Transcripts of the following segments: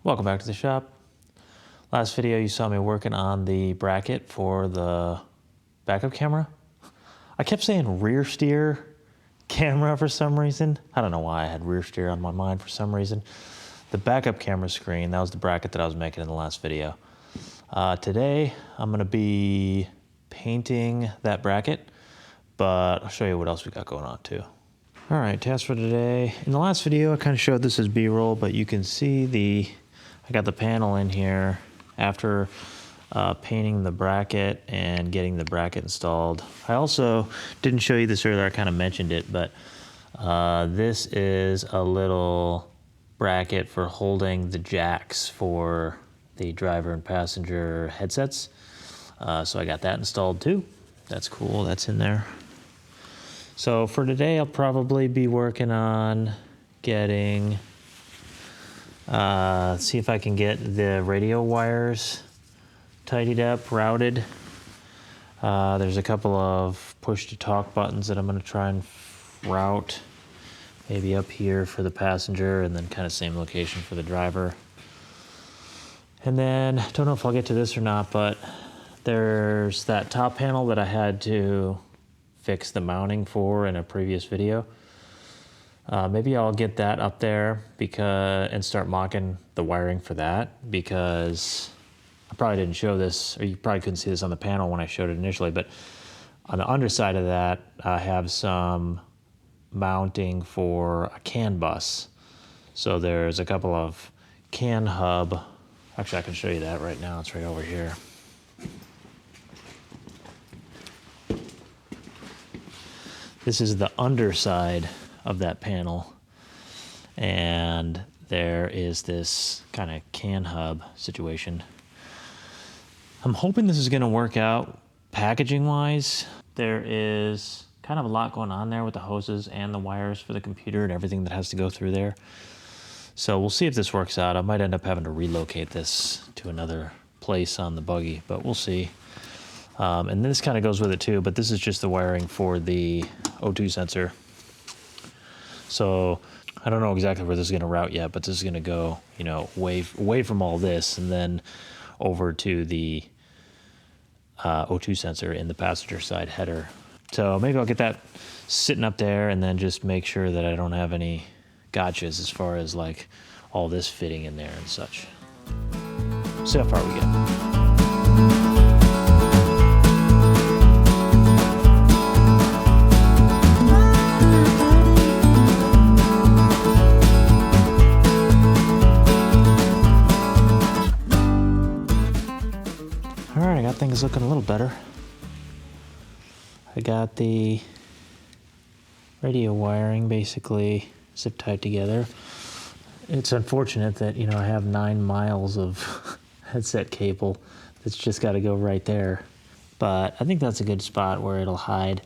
Welcome back to the shop. Last video you saw me working on the bracket for the backup camera. I kept saying rear steer camera for some reason. I don't know why I had rear steer on my mind for some reason. The backup camera screen, that was the bracket that I was making in the last video. Today I'm gonna be painting that bracket, but I'll show you what else we got going on too. All right, task for today. In the last video I kind of showed this as B-roll, but you can see I got the panel in here after painting the bracket and getting the bracket installed. I also didn't show you this earlier, I kind of mentioned it, but this is a little bracket for holding the jacks for the driver and passenger headsets. So I got that installed too. That's cool, that's in there. So for today, I'll probably be working on getting, see if I can get the radio wires tidied up, routed. There's a couple of push to talk buttons that I'm gonna try and route, maybe up here for the passenger and then kind of same location for the driver. And then, don't know if I'll get to this or not, but there's that top panel that I had to fix the mounting for in a previous video. Maybe I'll get that up there and start mocking the wiring for that, because I probably didn't show this, or you probably couldn't see this on the panel when I showed it initially, but on the underside of that, I have some mounting for a CAN bus. So there's a couple of CAN hub. Actually, I can show you that right now. It's right over here. This is the underside of that panel, and there is this kind of CAN hub situation. I'm hoping this is going to work out packaging wise. There is kind of a lot going on there with the hoses and the wires for the computer and everything that has to go through there. So we'll see if this works out. I might end up having to relocate this to another place on the buggy, but we'll see. And this kind of goes with it too, but this is just the wiring for the O2 sensor. So I don't know exactly where this is going to route yet, but this is going to go, you know, away from all this and then over to the O2 sensor in the passenger side header. So maybe I'll get that sitting up there and then just make sure that I don't have any gotchas as far as like all this fitting in there and such. See how far we get. Alright, I got things looking a little better. I got the radio wiring basically zip tied together. It's unfortunate that, you know, I have 9 miles of headset cable that's just got to go right there. But I think that's a good spot where it'll hide.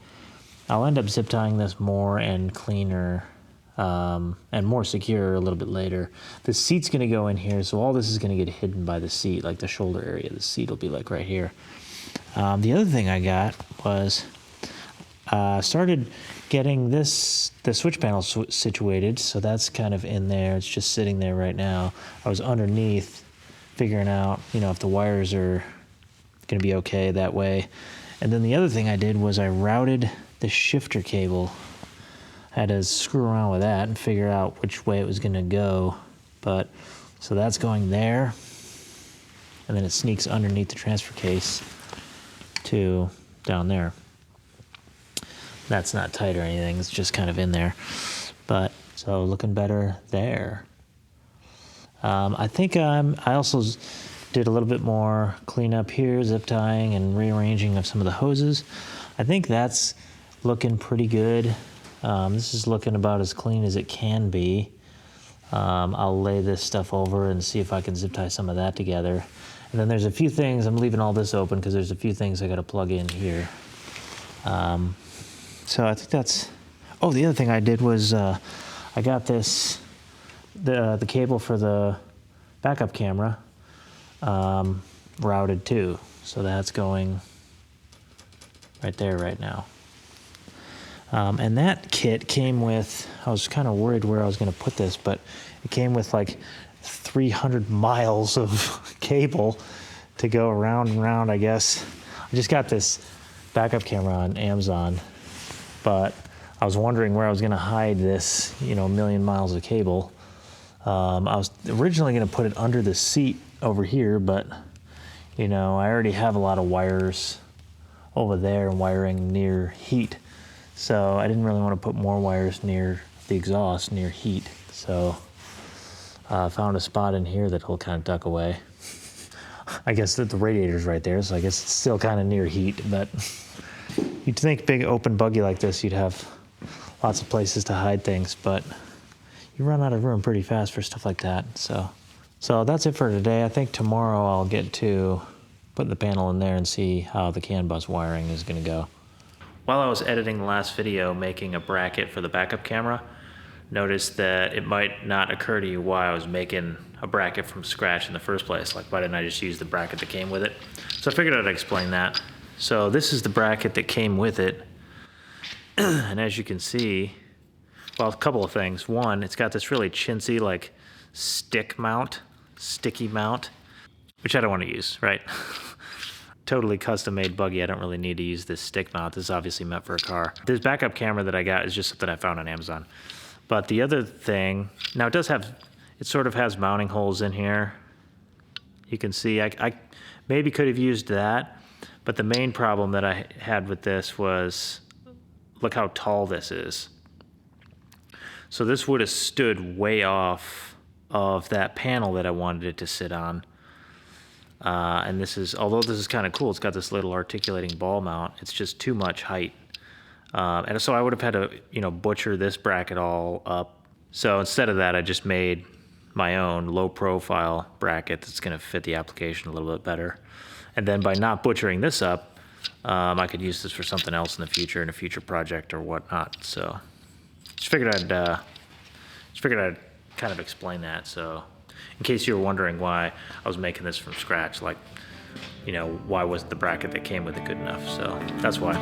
I'll end up zip tying this more and cleaner and more secure a little bit later. The seat's going to go in here, so all this is going to get hidden by the seat, like the shoulder area. The seat will be like right here. The other thing I got was started getting the switch panel situated, so that's kind of in there. It's just sitting there right now. I was underneath figuring out, you know, if the wires are going to be okay that way. And then the other thing I did was I routed the shifter cable. I had to screw around with that and figure out which way it was going to go. But so that's going there, and then it sneaks underneath the transfer case to down there. That's not tight or anything, it's just kind of in there. But so looking better there. I think I also did a little bit more cleanup here, zip tying and rearranging of some of the hoses. I think that's looking pretty good. This is looking about as clean as it can be. I'll lay this stuff over and see if I can zip tie some of that together. And then there's a few things, I'm leaving all this open because there's a few things I got to plug in here. So I think that's, oh, the other thing I did was I got this, the cable for the backup camera routed too. So that's going right there right now. And that kit came with, I was kind of worried where I was going to put this, but it came with like 300 miles of cable to go around and around, I guess. I just got this backup camera on Amazon, but I was wondering where I was gonna hide this, a million miles of cable. I was originally gonna put it under the seat over here, but I already have a lot of wires over there and wiring near heat. So I didn't really want to put more wires near the exhaust, near heat. So I found a spot in here that will kind of duck away. I guess that the radiator's right there, so I guess it's still kind of near heat, but you'd think big open buggy like this, you'd have lots of places to hide things, but you run out of room pretty fast for stuff like that. So that's it for today. I think tomorrow I'll get to putting the panel in there and see how the CAN bus wiring is gonna go. While I was editing the last video making a bracket for the backup camera, noticed that it might not occur to you why I was making a bracket from scratch in the first place. Like, why didn't I just use the bracket that came with it? So I figured I'd explain that. So this is the bracket that came with it. And as you can see, well, a couple of things. One, it's got this really chintzy, like, sticky mount, which I don't want to use, right? Totally custom made buggy. I don't really need to use this stick mount. This is obviously meant for a car. This backup camera that I got is just something I found on Amazon. But the other thing, now it sort of has mounting holes in here. You can see I maybe could have used that, but the main problem that I had with this was, look how tall this is. So this would have stood way off of that panel that I wanted it to sit on. And although this is kind of cool, it's got this little articulating ball mount, it's just too much height. And so I would have had to, butcher this bracket all up. So instead of that, I just made my own low profile bracket that's gonna fit the application a little bit better. And then by not butchering this up, I could use this for something else in the future, in a future project or whatnot. So just figured I'd kind of explain that. So in case you were wondering why I was making this from scratch, like, why wasn't the bracket that came with it good enough? So that's why.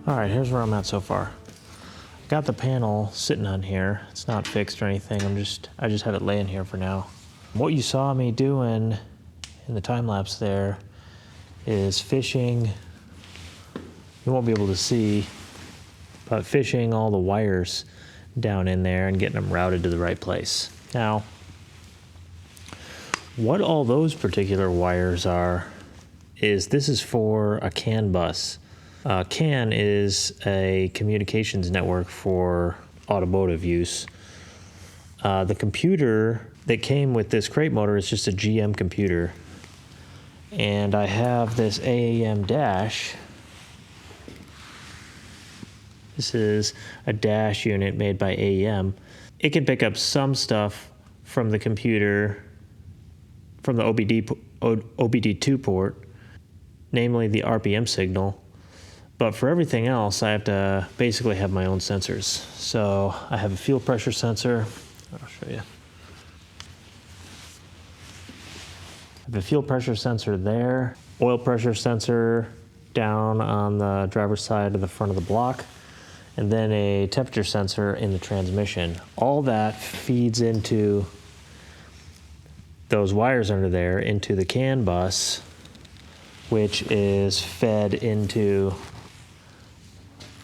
All right, here's where I'm at so far. Got the panel sitting on here. It's not fixed or anything. I just have it laying here for now. What you saw me doing in the time lapse there is fishing. You won't be able to see, but fishing all the wires down in there and getting them routed to the right place. Now, what all those particular wires are is this is for a CAN bus. CAN is a communications network for automotive use. The computer that came with this crate motor is just a GM computer. And I have this AAM dash. This is a dash unit made by AAM. It can pick up some stuff from the computer, from the OBD2 port, namely the RPM signal. But for everything else, I have to basically have my own sensors. So I have a fuel pressure sensor. I'll show you. I have a fuel pressure sensor there, oil pressure sensor down on the driver's side of the front of the block, and then a temperature sensor in the transmission. All that feeds into those wires under there into the CAN bus, which is fed into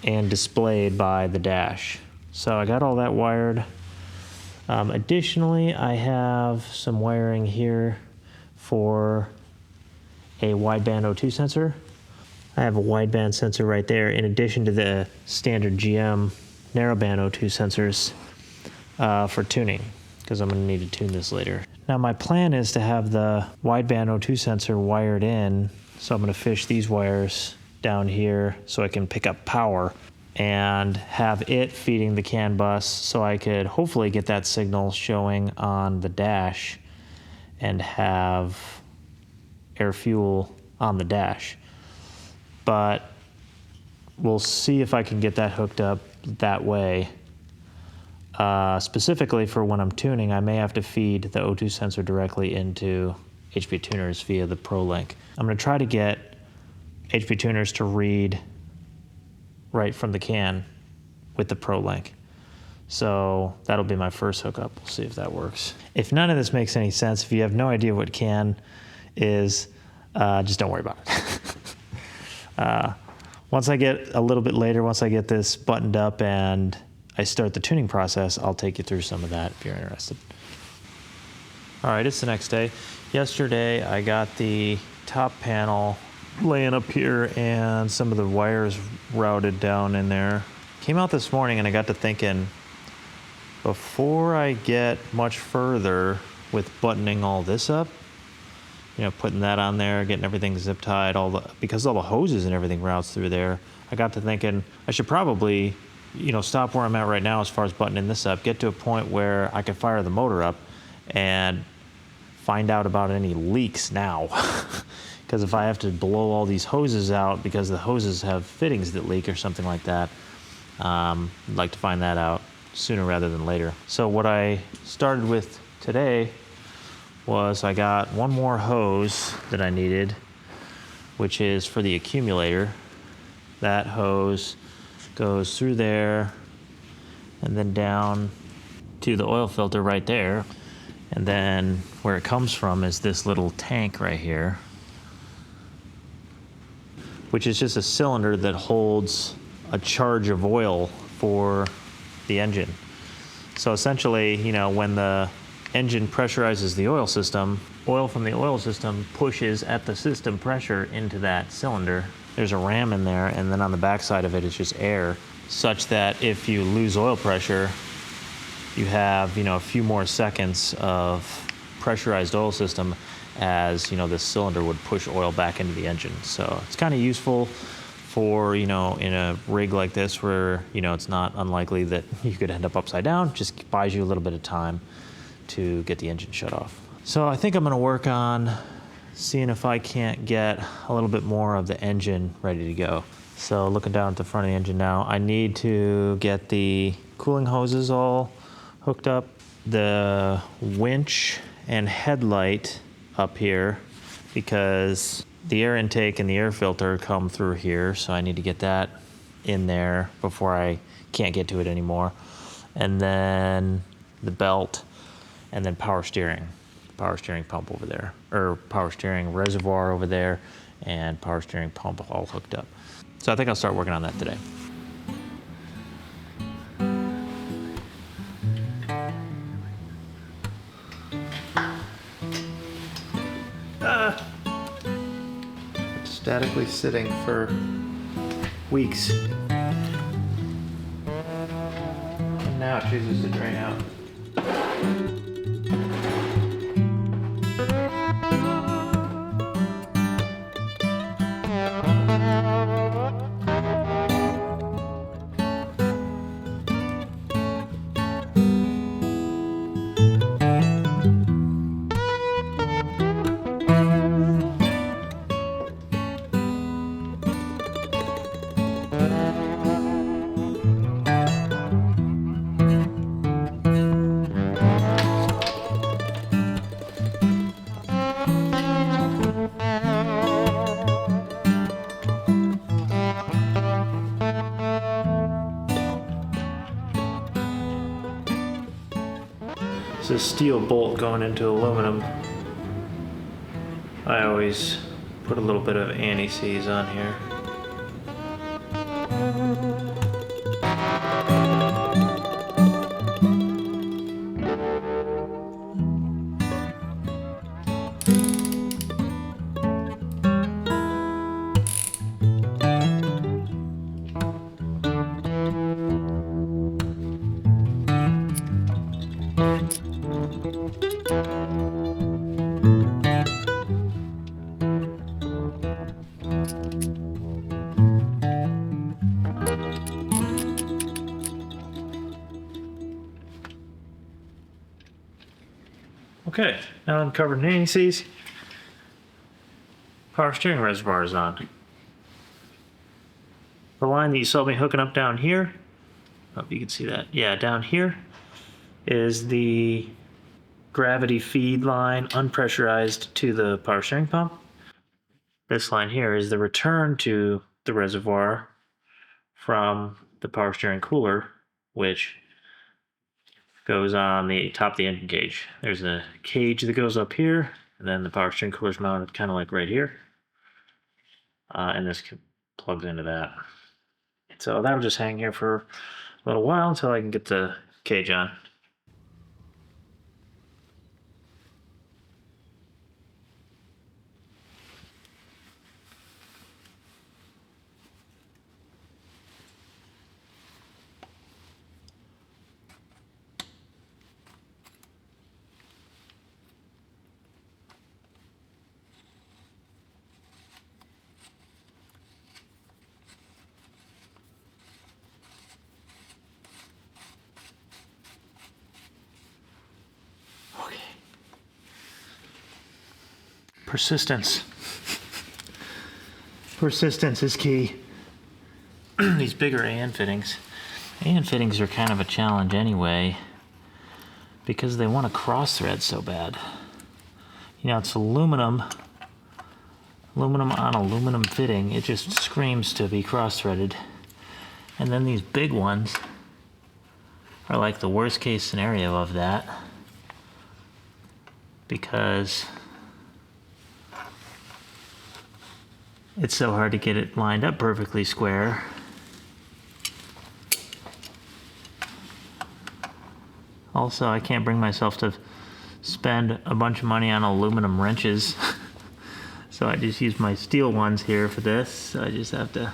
and displayed by the dash. So I got all that wired. Additionally, I have some wiring here for a wideband O2 sensor. I have a wideband sensor right there in addition to the standard GM narrowband O2 sensors for tuning, because I'm going to need to tune this later. Now my plan is to have the wideband O2 sensor wired in, so I'm going to fish these wires down here so I can pick up power and have it feeding the CAN bus so I could hopefully get that signal showing on the dash and have air fuel on the dash. But we'll see if I can get that hooked up that way. Specifically for when I'm tuning, I may have to feed the O2 sensor directly into HP tuners via the ProLink. I'm going to try to get HP tuners to read right from the CAN with the ProLink. So that'll be my first hookup. We'll see if that works. If none of this makes any sense, if you have no idea what CAN is, just don't worry about it. Once I get a little bit later, once I get this buttoned up and I start the tuning process, I'll take you through some of that if you're interested. All right, it's the next day. Yesterday, I got the top panel laying up here and some of the wires routed down in there. Came out this morning and I got to thinking, before I get much further with buttoning all this up, you know, putting that on there, getting everything zip tied, because all the hoses and everything routes through there, I got to thinking I should probably, you know, stop where I'm at right now as far as buttoning this up, get to a point where I can fire the motor up and find out about any leaks now. Because if I have to blow all these hoses out because the hoses have fittings that leak or something like that, I'd like to find that out sooner rather than later. So what I started with today was I got one more hose that I needed, which is for the accumulator. That hose goes through there and then down to the oil filter right there. And then where it comes from is this little tank right here, which is just a cylinder that holds a charge of oil for the engine. So essentially, you know, when the engine pressurizes the oil system, oil from the oil system pushes at the system pressure into that cylinder. There's a ram in there, and then on the back side of it is just air, such that if you lose oil pressure, you have, you know, a few more seconds of pressurized oil system as, you know, this cylinder would push oil back into the engine. So it's kind of useful for, you know, in a rig like this where, you know, it's not unlikely that you could end up upside down. Just buys you a little bit of time to get the engine shut off. So I think I'm going to work on seeing if I can't get a little bit more of the engine ready to go. So looking down at the front of the engine now, I need to get the cooling hoses all hooked up, the winch and headlight up here, because the air intake and the air filter come through here, so I need to get that in there before I can't get to it anymore. And then the belt, and then power steering pump over there, or power steering reservoir over there, and power steering pump all hooked up. So I think I'll start working on that today. Statically sitting for weeks. And now it chooses to drain out. It's a steel bolt going into aluminum. I always put a little bit of anti-seize on here. Okay, now uncovered NACs. Power steering reservoir is on. The line that you saw me hooking up down here, I hope you can see that. Yeah, down here is the gravity feed line, unpressurized, to the power steering pump. This line here is the return to the reservoir from the power steering cooler, which goes on the top of the engine cage. There's a cage that goes up here, and then the power steering cooler's mounted kind of like right here. And this plugs into that. So that'll just hang here for a little while until I can get the cage on. Okay. Persistence. Persistence is key. These bigger AN fittings. AN fittings are kind of a challenge anyway because they want to cross thread so bad. You know, it's aluminum on aluminum fitting. It just screams to be cross-threaded. And then these big ones are like the worst case scenario of that, because it's so hard to get it lined up perfectly square. Also, I can't bring myself to spend a bunch of money on aluminum wrenches. So I just use my steel ones here for this. So I just have to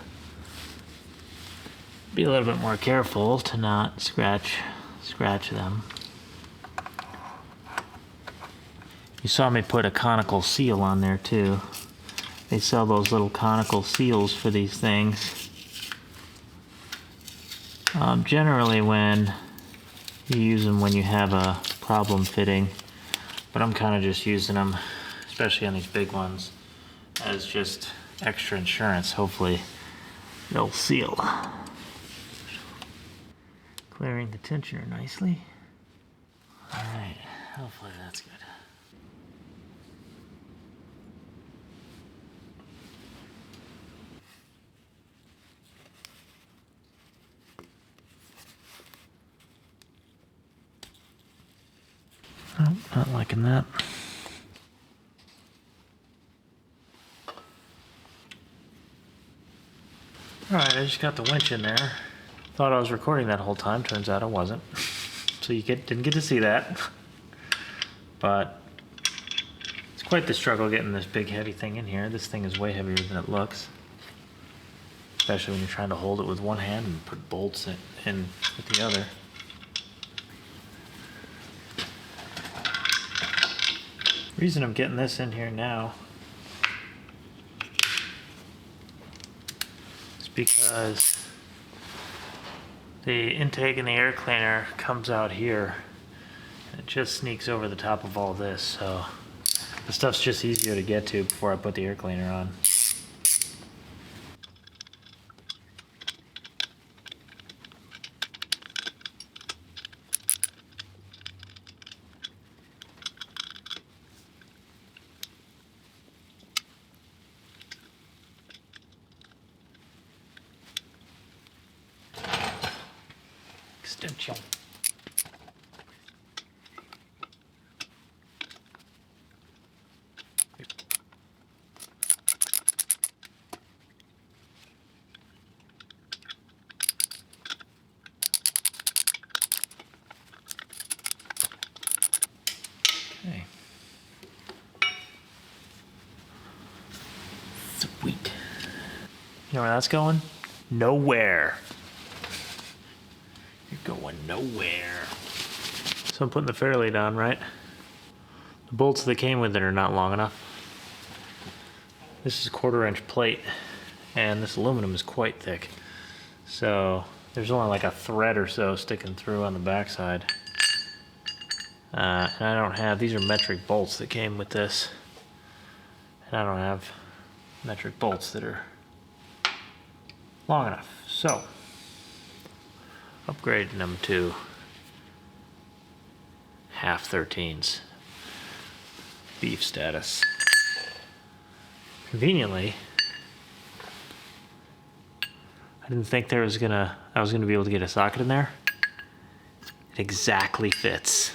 be a little bit more careful to not scratch them. You saw me put a conical seal on there too. They sell those little conical seals for these things. Generally when you use them when you have a problem fitting, but I'm kind of just using them, especially on these big ones, as just extra insurance. Hopefully they'll seal. Clearing the tensioner nicely. All right, hopefully that's good. Oh, not liking that. Alright, I just got the winch in there. Thought I was recording that whole time, turns out I wasn't. So you didn't get to see that. But it's quite the struggle getting this big heavy thing in here. This thing is way heavier than it looks. Especially when you're trying to hold it with one hand and put bolts in with the other. The reason I'm getting this in here now is because the intake and the air cleaner comes out here and it just sneaks over the top of all this, so the stuff's just easier to get to before I put the air cleaner on. Extension. Okay. Sweet. You know where that's going? Nowhere. You're going nowhere. So I'm putting the fairlead on, right? The bolts that came with it are not long enough. This is a 1/4 inch plate, and this aluminum is quite thick. So there's only like a thread or so sticking through on the backside. And I don't have, these are metric bolts that came with this. And I don't have metric bolts that are long enough. So, upgrading them to half 13s. Beef status. Conveniently, I didn't think I was gonna be able to get a socket in there. It exactly fits.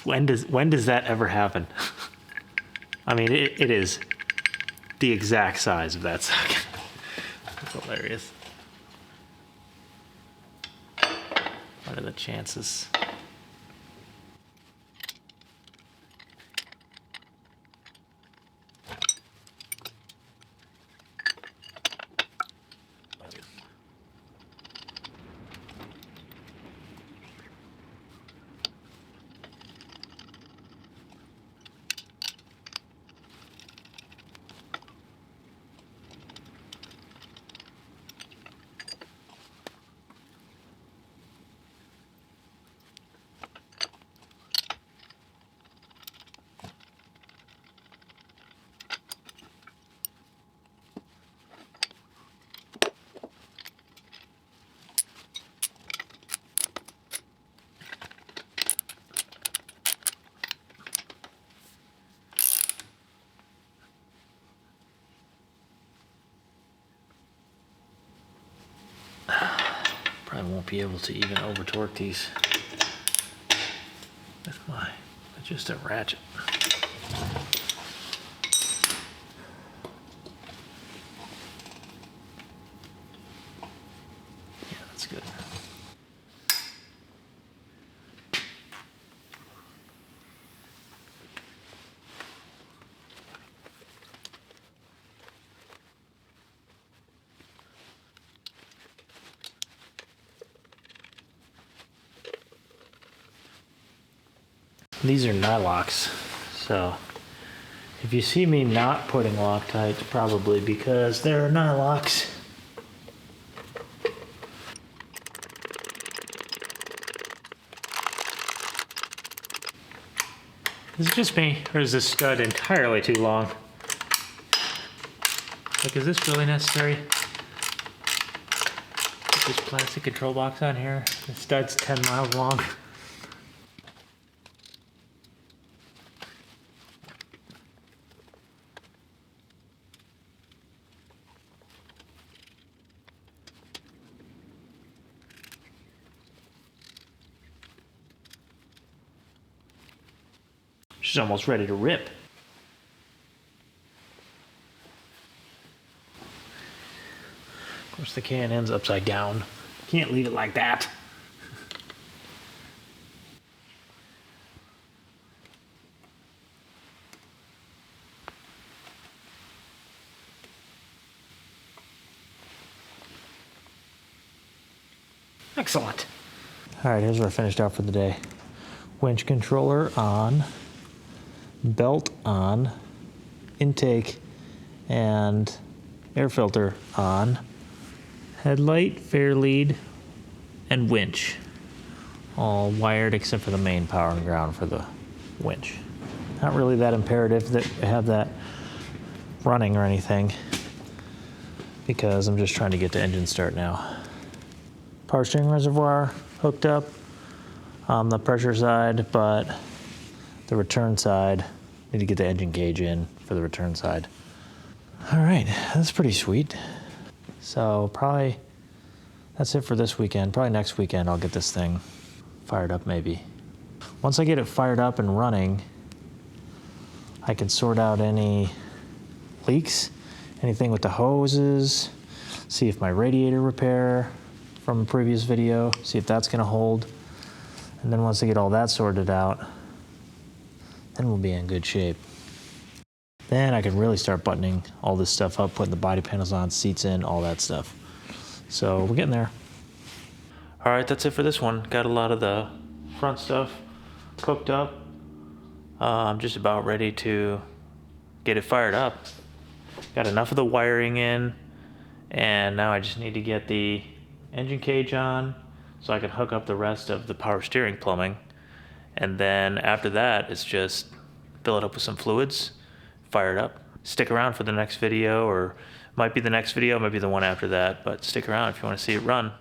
When does that ever happen? I mean, it is the exact size of that socket. That's hilarious. What are the chances? Probably won't be able to even over torque these with just a ratchet. Yeah, that's good. These are nylocks, so if you see me not putting Loctite, it's probably because they're nylocks. Is it just me, or is this stud entirely too long? Like, is this really necessary? Put this plastic control box on here. The stud's 10 miles long. She's almost ready to rip. Of course, the can ends upside down. Can't leave it like that. Excellent. All right, here's what I finished out for the day. Winch controller on, belt on, intake and air filter on, headlight, fair lead, and winch. All wired except for the main power and ground for the winch. Not really that imperative that I have that running or anything, because I'm just trying to get the engine start now. Power steering reservoir hooked up on the pressure side, but the return side, need to get the engine gauge in for the return side. All right, that's pretty sweet. So probably that's it for this weekend. Probably next weekend I'll get this thing fired up maybe. Once I get it fired up and running, I can sort out any leaks, anything with the hoses, see if my radiator repair from a previous video, see if that's gonna hold. And then once I get all that sorted out, then we'll be in good shape. Then I can really start buttoning all this stuff up, putting the body panels on, seats in, all that stuff. So we're getting there. All right, that's it for this one. Got a lot of the front stuff cooked up. I'm just about ready to get it fired up. Got enough of the wiring in, and now I just need to get the engine cage on, so I can hook up the rest of the power steering plumbing. And then after that, it's just fill it up with some fluids, fire it up. Stick around for the next video, or might be the next video, might be the one after that, but stick around if you want to see it run.